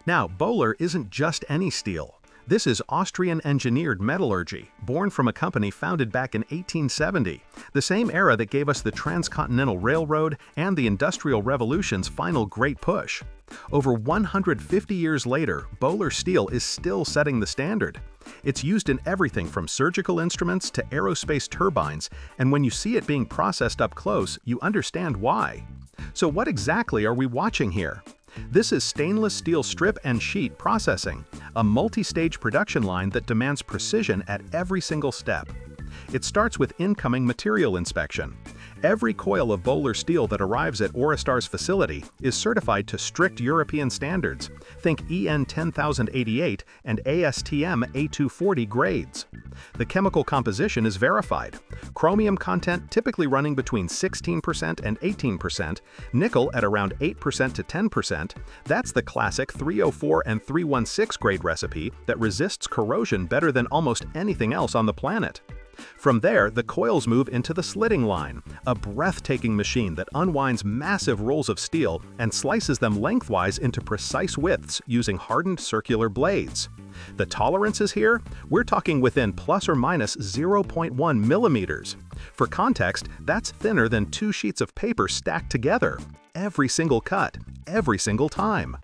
Now, Böhler isn't just any steel. This is Austrian-engineered metallurgy, born from a company founded back in 1870, the same era that gave us the Transcontinental Railroad and the Industrial Revolution's final great push. Over 150 years later, Böhler steel is still setting the standard. It's used in everything from surgical instruments to aerospace turbines, and when you see it being processed up close, you understand why. So what exactly are we watching here? This is stainless steel strip and sheet processing, a multi-stage production line that demands precision at every single step. It starts with incoming material inspection. Every coil of Böhler steel that arrives at Orastar's facility is certified to strict European standards. Think EN 10088 and ASTM A240 grades. The chemical composition is verified. Chromium content typically running between 16% and 18%, nickel at around 8% to 10%. That's the classic 304 and 316 grade recipe that resists corrosion better than almost anything else on the planet. From there, the coils move into the slitting line, a breathtaking machine that unwinds massive rolls of steel and slices them lengthwise into precise widths using hardened circular blades. The tolerances here? We're talking within plus or minus 0.1 millimeters. For context, that's thinner than 2 sheets of paper stacked together. Every single cut, every single time.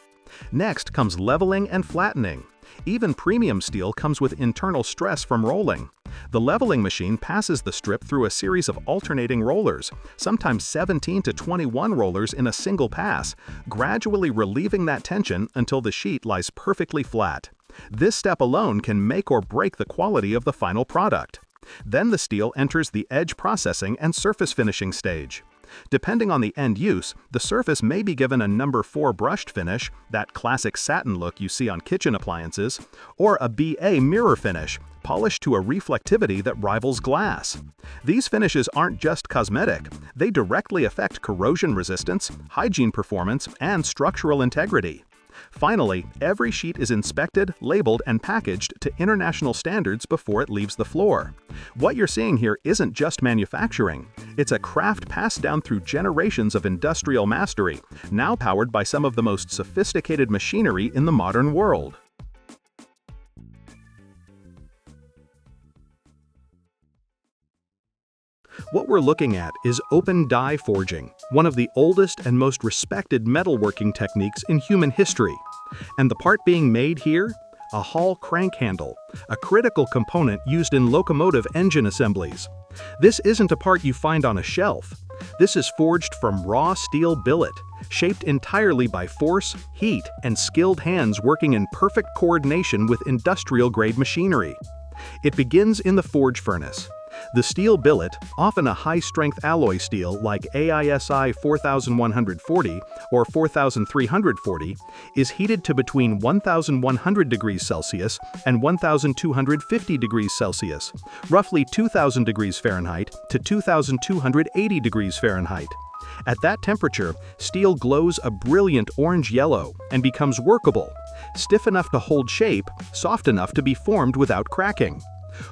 Next comes leveling and flattening. Even premium steel comes with internal stress from rolling. The leveling machine passes the strip through a series of alternating rollers, sometimes 17 to 21 rollers in a single pass, gradually relieving that tension until the sheet lies perfectly flat. This step alone can make or break the quality of the final product. Then the steel enters the edge processing and surface finishing stage. Depending on the end use, the surface may be given a number 4 brushed finish, that classic satin look you see on kitchen appliances, or a BA mirror finish, polished to a reflectivity that rivals glass. These finishes aren't just cosmetic, they directly affect corrosion resistance, hygiene performance, and structural integrity. Finally, every sheet is inspected, labeled, and packaged to international standards before it leaves the floor. What you're seeing here isn't just manufacturing. It's a craft passed down through generations of industrial mastery, now powered by some of the most sophisticated machinery in the modern world. What we're looking at is open die forging, one of the oldest and most respected metalworking techniques in human history. And the part being made here? A Hall crank handle, a critical component used in locomotive engine assemblies. This isn't a part you find on a shelf. This is forged from raw steel billet, shaped entirely by force, heat, and skilled hands working in perfect coordination with industrial-grade machinery. It begins in the forge furnace. The steel billet, often a high-strength alloy steel like AISI 4140 or 4340, is heated to between 1100 degrees Celsius and 1250 degrees Celsius, roughly 2000 degrees Fahrenheit to 2280 degrees Fahrenheit. At that temperature, steel glows a brilliant orange yellow and becomes workable, stiff enough to hold shape, soft enough to be formed without cracking.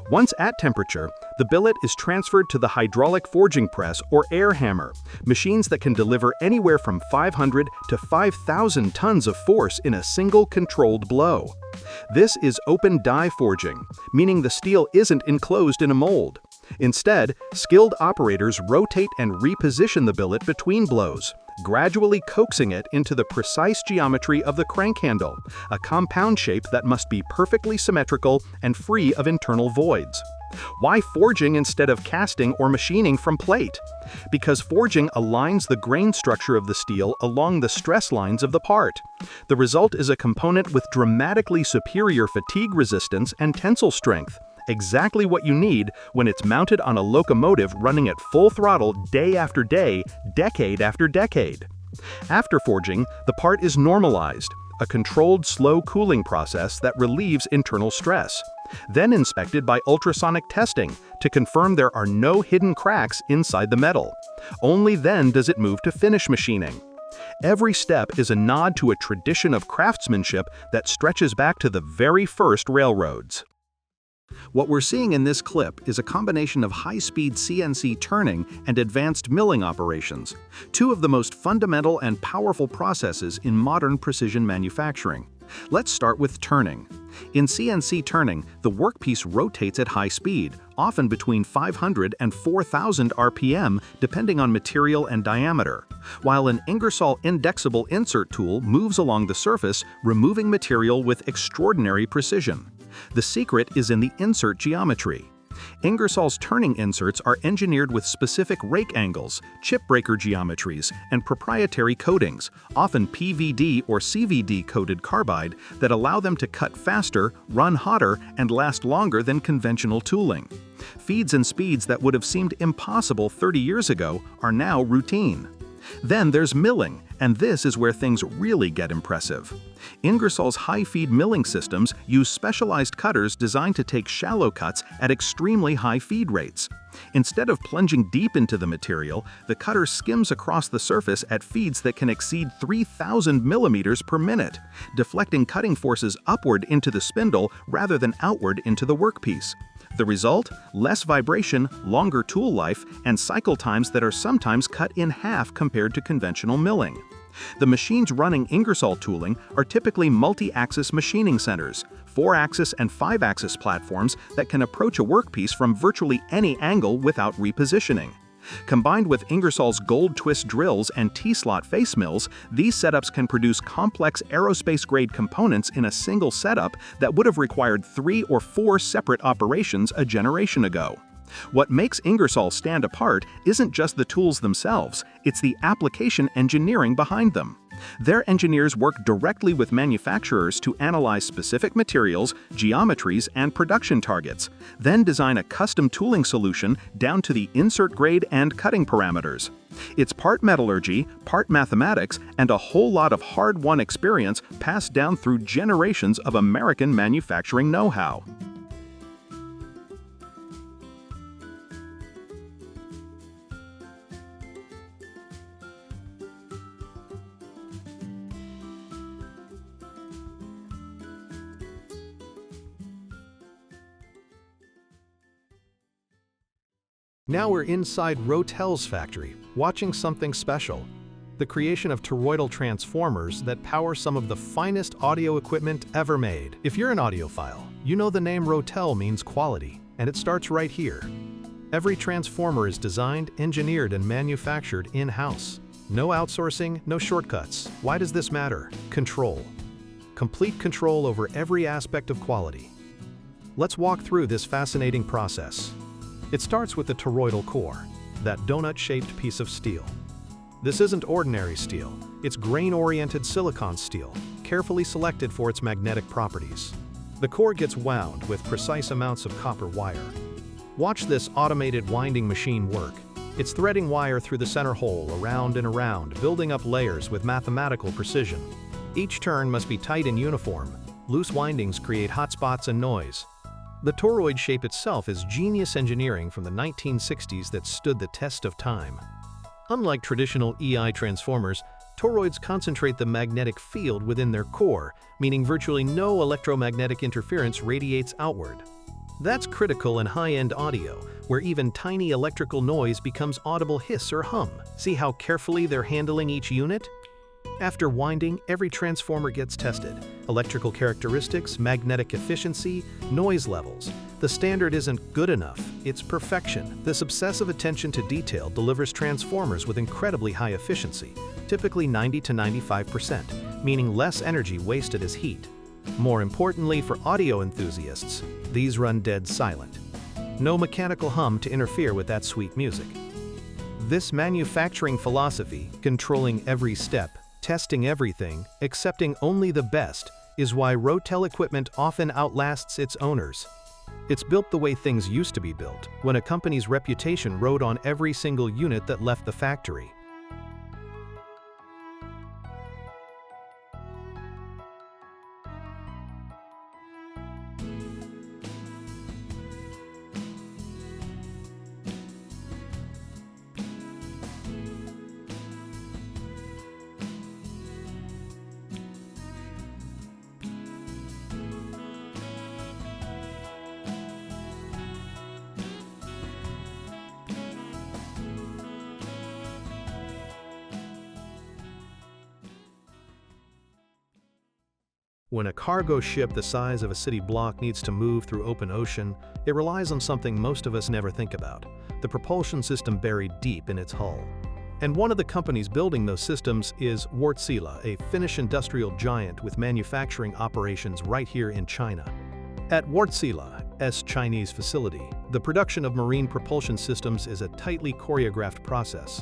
Once at temperature, the billet is transferred to the hydraulic forging press or air hammer, machines that can deliver anywhere from 500 to 5,000 tons of force in a single controlled blow. This is open die forging, meaning the steel isn't enclosed in a mold. Instead, skilled operators rotate and reposition the billet between blows, gradually coaxing it into the precise geometry of the crank handle, a compound shape that must be perfectly symmetrical and free of internal voids. Why forging instead of casting or machining from plate? Because forging aligns the grain structure of the steel along the stress lines of the part. The result is a component with dramatically superior fatigue resistance and tensile strength, exactly what you need when it's mounted on a locomotive running at full throttle day after day, decade after decade. After forging, the part is normalized, a controlled slow cooling process that relieves internal stress, then inspected by ultrasonic testing to confirm there are no hidden cracks inside the metal. Only then does it move to finish machining. Every step is a nod to a tradition of craftsmanship that stretches back to the very first railroads. What we're seeing in this clip is a combination of high-speed CNC turning and advanced milling operations, two of the most fundamental and powerful processes in modern precision manufacturing. Let's start with turning. In CNC turning, the workpiece rotates at high speed, often between 500 and 4,000 RPM depending on material and diameter, while an Ingersoll indexable insert tool moves along the surface, removing material with extraordinary precision. The secret is in the insert geometry. Ingersoll's turning inserts are engineered with specific rake angles, chip breaker geometries, and proprietary coatings, often PVD or CVD coated carbide, that allow them to cut faster, run hotter, and last longer than conventional tooling. Feeds and speeds that would have seemed impossible 30 years ago are now routine. Then there's milling, and this is where things really get impressive. Ingersoll's high-feed milling systems use specialized cutters designed to take shallow cuts at extremely high feed rates. Instead of plunging deep into the material, the cutter skims across the surface at feeds that can exceed 3,000 millimeters per minute, deflecting cutting forces upward into the spindle rather than outward into the workpiece. The result? Less vibration, longer tool life, and cycle times that are sometimes cut in half compared to conventional milling. The machines running Ingersoll tooling are typically multi-axis machining centers, 4-axis and 5-axis platforms that can approach a workpiece from virtually any angle without repositioning. Combined with Ingersoll's gold twist drills and T-slot face mills, these setups can produce complex aerospace-grade components in a single setup that would have required 3 or 4 separate operations a generation ago. What makes Ingersoll stand apart isn't just the tools themselves, it's the application engineering behind them. Their engineers work directly with manufacturers to analyze specific materials, geometries, and production targets, then design a custom tooling solution down to the insert grade and cutting parameters. It's part metallurgy, part mathematics, and a whole lot of hard-won experience passed down through generations of American manufacturing know-how. Now we're inside Rotell's factory, watching something special. The creation of toroidal transformers that power some of the finest audio equipment ever made. If you're an audiophile, you know the name Rotell means quality, and it starts right here. Every transformer is designed, engineered, and manufactured in-house. No outsourcing, no shortcuts. Why does this matter? Control. Complete control over every aspect of quality. Let's walk through this fascinating process. It starts with the toroidal core, that donut-shaped piece of steel. This isn't ordinary steel, it's grain-oriented silicon steel, carefully selected for its magnetic properties. The core gets wound with precise amounts of copper wire. Watch this automated winding machine work. It's threading wire through the center hole, around and around, building up layers with mathematical precision. Each turn must be tight and uniform. Loose windings create hot spots and noise. The toroid shape itself is genius engineering from the 1960s that stood the test of time. Unlike traditional EI transformers, toroids concentrate the magnetic field within their core, meaning virtually no electromagnetic interference radiates outward. That's critical in high-end audio, where even tiny electrical noise becomes audible hiss or hum. See how carefully they're handling each unit? After winding, every transformer gets tested. Electrical characteristics, magnetic efficiency, noise levels. The standard isn't good enough, it's perfection. This obsessive attention to detail delivers transformers with incredibly high efficiency, typically 90 to 95%, meaning less energy wasted as heat. More importantly for audio enthusiasts, these run dead silent. No mechanical hum to interfere with that sweet music. This manufacturing philosophy, controlling every step, testing everything, accepting only the best, is why Rotell equipment often outlasts its owners. It's built the way things used to be built, when a company's reputation rode on every single unit that left the factory. When a cargo ship the size of a city block needs to move through open ocean, it relies on something most of us never think about: the propulsion system buried deep in its hull. And one of the companies building those systems is Wärtsilä, a Finnish industrial giant with manufacturing operations right here in China. At Wärtsilä's Chinese facility, the production of marine propulsion systems is a tightly choreographed process.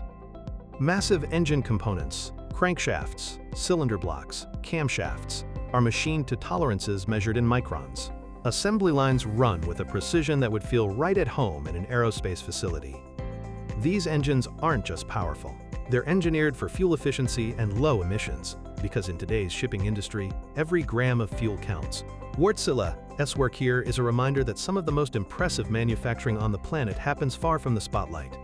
Massive engine components, crankshafts, cylinder blocks, camshafts, are machined to tolerances measured in microns. Assembly lines run with a precision that would feel right at home in an aerospace facility. These engines aren't just powerful. They're engineered for fuel efficiency and low emissions, because in today's shipping industry, every gram of fuel counts. Wärtsilä's work here is a reminder that some of the most impressive manufacturing on the planet happens far from the spotlight.